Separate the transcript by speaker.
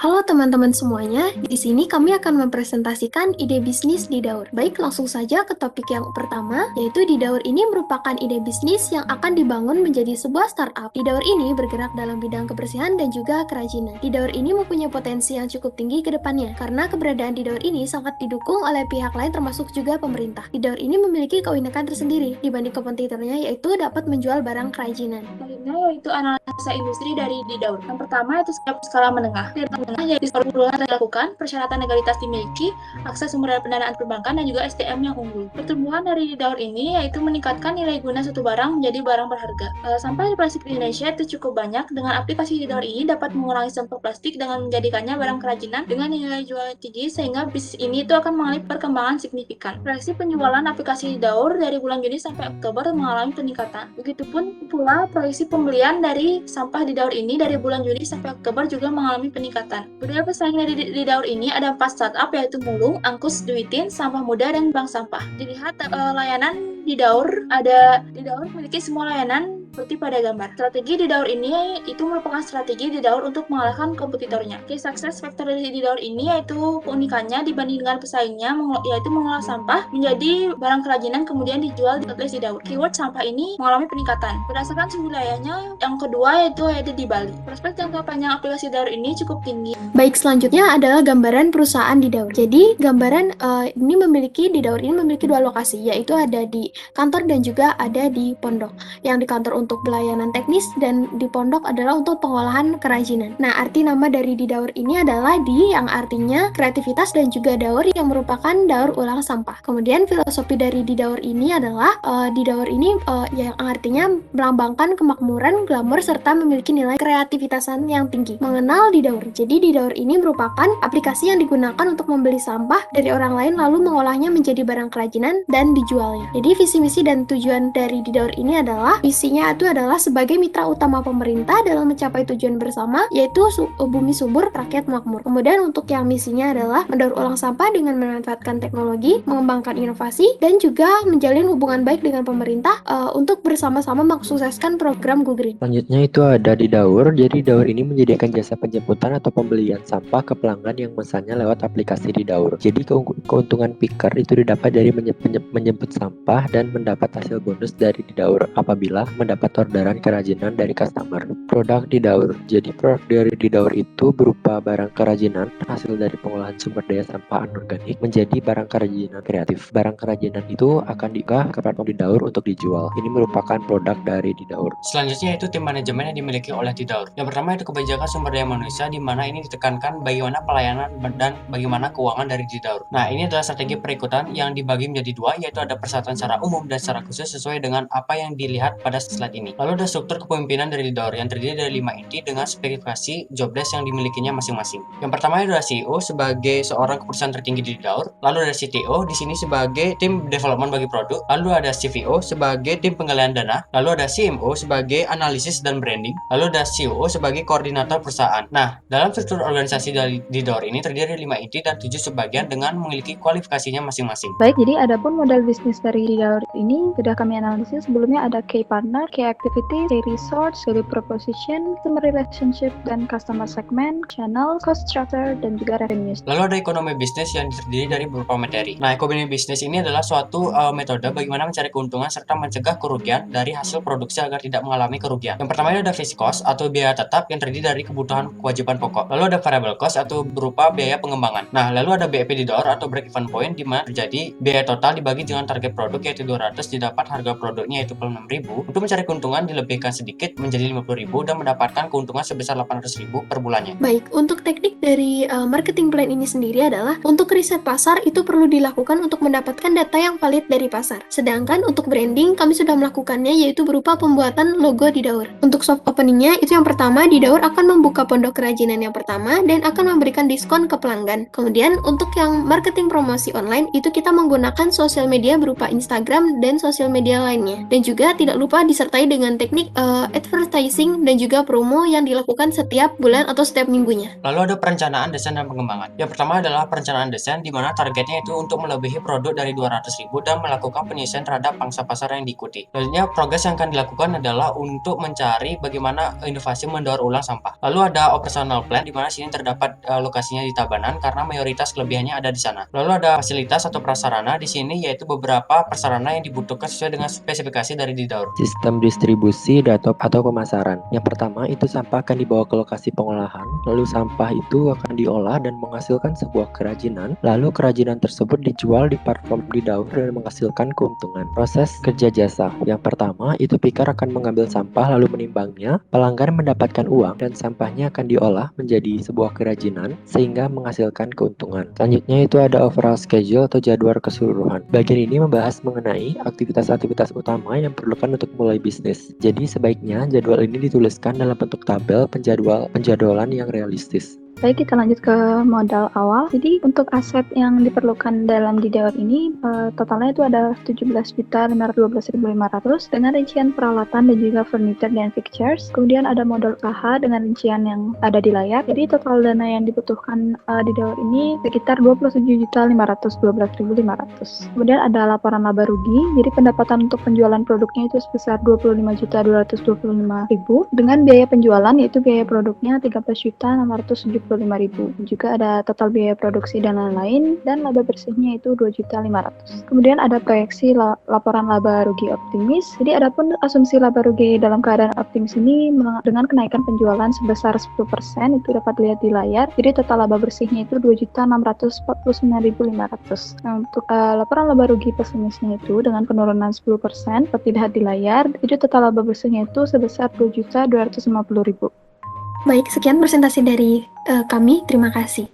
Speaker 1: Halo teman-teman semuanya, di sini kami akan mempresentasikan ide bisnis di Daur. Baik, langsung saja ke topik yang pertama, yaitu di Daur ini merupakan ide bisnis yang akan dibangun menjadi sebuah startup. Di Daur ini bergerak dalam bidang kebersihan dan juga kerajinan. Di Daur ini mempunyai potensi yang cukup tinggi ke depannya, karena keberadaan di Daur ini sangat didukung oleh pihak lain termasuk juga pemerintah. Di Daur ini memiliki keunikan tersendiri dibanding kompetitornya, yaitu dapat menjual barang kerajinan.
Speaker 2: Selanjutnya yaitu analisa industri dari di Daur. Yang pertama itu skala menengah. Jadi perluan dilakukan, persyaratan legalitas dimiliki, akses sumber daya pendanaan perbankan, dan juga SDM yang unggul. Pertumbuhan dari di Daur ini yaitu meningkatkan nilai guna suatu barang menjadi barang berharga. Sampah plastik di Indonesia itu cukup banyak. Dengan aplikasi di Daur ini dapat mengurangi sampah plastik dengan menjadikannya barang kerajinan dengan nilai jual tinggi, sehingga bisnis ini itu akan mengalami perkembangan signifikan. Proyeksi penjualan aplikasi di Daur dari bulan Juni sampai Oktober mengalami peningkatan. Begitupun pula proyeksi pembelian dari sampah di Daur ini dari bulan Juni sampai Oktober juga mengalami peningkatan. Budaya pesaing di Daur ini ada 4 startup, yaitu Mulung, Angkus, Duitin, Sampah Muda, dan Bank Sampah. Dilihat layanan di Daur, di Daur memiliki semua layanan seperti pada gambar. Strategi di Daur ini itu merupakan strategi di Daur untuk mengalahkan kompetitornya. Key success factor di Daur ini yaitu keunikannya dibanding dengan pesaingnya, yaitu mengolah sampah menjadi barang kerajinan kemudian dijual di outlet di Daur. Keyword sampah ini mengalami peningkatan. Berdasarkan wilayahnya, yang kedua yaitu di Bali. Prospek jangka panjang aplikasi Daur ini cukup tinggi.
Speaker 1: Baik, selanjutnya adalah gambaran perusahaan di Daur. Jadi, gambaran di Daur ini memiliki dua lokasi, yaitu ada di kantor dan juga ada di pondok. Yang di kantor untuk pelayanan teknis dan di pondok adalah untuk pengolahan kerajinan. Nah, arti nama dari di Daur ini adalah yang artinya kreativitas dan juga daur yang merupakan daur ulang sampah. Kemudian filosofi dari di Daur ini adalah di Daur ini yang artinya melambangkan kemakmuran, glamor, serta memiliki nilai kreativitasan yang tinggi. Mengenal di Daur. Jadi di Daur ini merupakan aplikasi yang digunakan untuk membeli sampah dari orang lain lalu mengolahnya menjadi barang kerajinan dan dijualnya. Jadi visi misi dan tujuan dari di Daur ini adalah visinya itu adalah sebagai mitra utama pemerintah dalam mencapai tujuan bersama, yaitu bumi subur, rakyat makmur. Kemudian untuk yang misinya adalah mendaur ulang sampah dengan memanfaatkan teknologi, mengembangkan inovasi, dan juga menjalin hubungan baik dengan pemerintah untuk bersama-sama mensukseskan program Go Green.
Speaker 3: Selanjutnya itu ada di Daur. Jadi Daur ini menyediakan jasa penjemputan atau pembelian sampah ke pelanggan yang memesannya lewat aplikasi di Daur. Jadi keuntungan picker itu didapat dari menjemput sampah dan mendapat hasil bonus dari di Daur apabila mendapat orderan kerajinan dari customer. Produk di Daur. Jadi produk dari di Daur itu berupa barang kerajinan hasil dari pengolahan sumber daya sampah anorganik menjadi barang kerajinan kreatif. Barang kerajinan itu akan diunggah ke platform di Daur untuk dijual. Ini merupakan produk dari di Daur.
Speaker 4: Selanjutnya itu tim manajemen yang dimiliki oleh di Daur. Yang pertama itu kebijakan sumber daya manusia, di mana ini ditekankan bagaimana pelayanan dan bagaimana keuangan dari di Daur. Nah, ini adalah strategi perikutan yang dibagi menjadi dua, yaitu ada persatuan secara umum dan secara khusus sesuai dengan apa yang dilihat pada slide ini. Lalu ada struktur kepemimpinan dari Daur yang terdiri dari 5 inti dengan spesifikasi job desk yang dimilikinya masing-masing. Yang pertama adalah CEO sebagai seorang keputusan tertinggi di Daur. Lalu ada CTO di sini sebagai tim development bagi produk. Lalu ada CVO sebagai tim penggalian dana. Lalu ada CMO sebagai analisis dan branding. Lalu ada COO sebagai koordinator perusahaan. Nah, dalam struktur organisasi di Daur ini terdiri dari 5 inti dan 7 subbagian dengan memiliki kualifikasinya masing-masing.
Speaker 5: Baik, jadi adapun model bisnis dari Daur ini sudah kami analisis. Sebelumnya ada key partner, key activity, key resource, value proposition, customer relationship, dan customer segment, channel, cost structure, dan juga revenues.
Speaker 4: Lalu ada ekonomi bisnis yang terdiri dari beberapa materi. Nah, ekonomi bisnis ini adalah suatu metode bagaimana mencari keuntungan serta mencegah kerugian dari hasil produksi agar tidak mengalami kerugian. Yang pertama ada fixed cost atau biaya tetap yang terdiri dari kebutuhan kewajiban pokok. Lalu ada variable cost atau berupa biaya pengembangan. Nah, lalu ada BEP di Daur atau break even point, di mana terjadi biaya total dibagi dengan target produk yaitu 200, didapat harga produknya yaitu 6.000. Untuk mencari keuntungan dilebihkan sedikit menjadi 50.000 dan mendapatkan keuntungan sebesar 800.000 per bulannya.
Speaker 1: Baik, untuk teknik dari marketing plan ini sendiri adalah untuk riset pasar itu perlu dilakukan untuk mendapatkan data yang valid dari pasar. Sedangkan untuk branding kami sudah melakukannya yaitu berupa pembuatan logo di Daur. Untuk soft openingnya itu yang pertama di Daur akan membuka pondok kerajinan yang pertama dan akan memberikan diskon ke pelanggan. Kemudian untuk yang marketing promosi online itu kita menggunakan sosial media berupa Instagram dan sosial media lainnya. Dan juga tidak lupa disertai disertai dengan teknik advertising dan juga promo yang dilakukan setiap bulan atau setiap minggunya.
Speaker 4: Lalu ada perencanaan desain dan pengembangan. Yang pertama adalah perencanaan desain, di mana targetnya itu untuk melebihi produk dari 200.000 dan melakukan penyelesaian terhadap pangsa pasar yang diikuti. Selanjutnya, progres yang akan dilakukan adalah untuk mencari bagaimana inovasi mendaur ulang sampah. Lalu ada operational plan, di mana sini terdapat lokasinya di Tabanan karena mayoritas kelebihannya ada di sana. Lalu ada fasilitas atau prasarana di sini, yaitu beberapa prasarana yang dibutuhkan sesuai dengan spesifikasi dari Didaur.
Speaker 3: Sistem distribusi atau pemasaran. Yang pertama itu sampah akan dibawa ke lokasi pengolahan, lalu sampah itu akan diolah dan menghasilkan sebuah kerajinan, lalu kerajinan tersebut dijual di platform Didaur dan menghasilkan keuntungan. Proses kerja jasa. Yang pertama itu picker akan mengambil sampah lalu menimbangnya, pelanggan mendapatkan uang dan sampahnya akan diolah menjadi sebuah kerajinan sehingga menghasilkan keuntungan. Selanjutnya itu ada overall schedule atau jadwal keseluruhan. Bagian ini membahas mengenai aktivitas-aktivitas utama yang diperlukan untuk mulai bisnis. Jadi sebaiknya jadwal ini dituliskan dalam bentuk tabel penjadwalan yang realistis.
Speaker 5: Baik, kita lanjut ke modal awal. Jadi untuk aset yang diperlukan dalam Didaur ini totalnya itu ada 17.512.500 dengan rincian peralatan dan juga furniture dan fixtures. Kemudian ada modal usaha dengan rincian yang ada di layar. Jadi total dana yang dibutuhkan Didaur ini sekitar 27.512.500. Kemudian ada laporan laba rugi. Jadi pendapatan untuk penjualan produknya itu sebesar 25.225.000 dengan biaya penjualan yaitu biaya produknya 13.675.000. Juga ada total biaya produksi dan lain-lain, dan laba bersihnya itu 2.500.000. Kemudian ada proyeksi laporan laba rugi optimis. Jadi adapun asumsi laba rugi dalam keadaan optimis ini dengan kenaikan penjualan sebesar 10% itu dapat dilihat di layar. Jadi total laba bersihnya itu 2.649.500. Nah, untuk laporan laba rugi pesimisnya itu dengan penurunan 10% dapat dilihat di layar. Jadi total laba bersihnya itu sebesar 2.250.000.
Speaker 1: Baik, sekian presentasi dari kami. Terima kasih.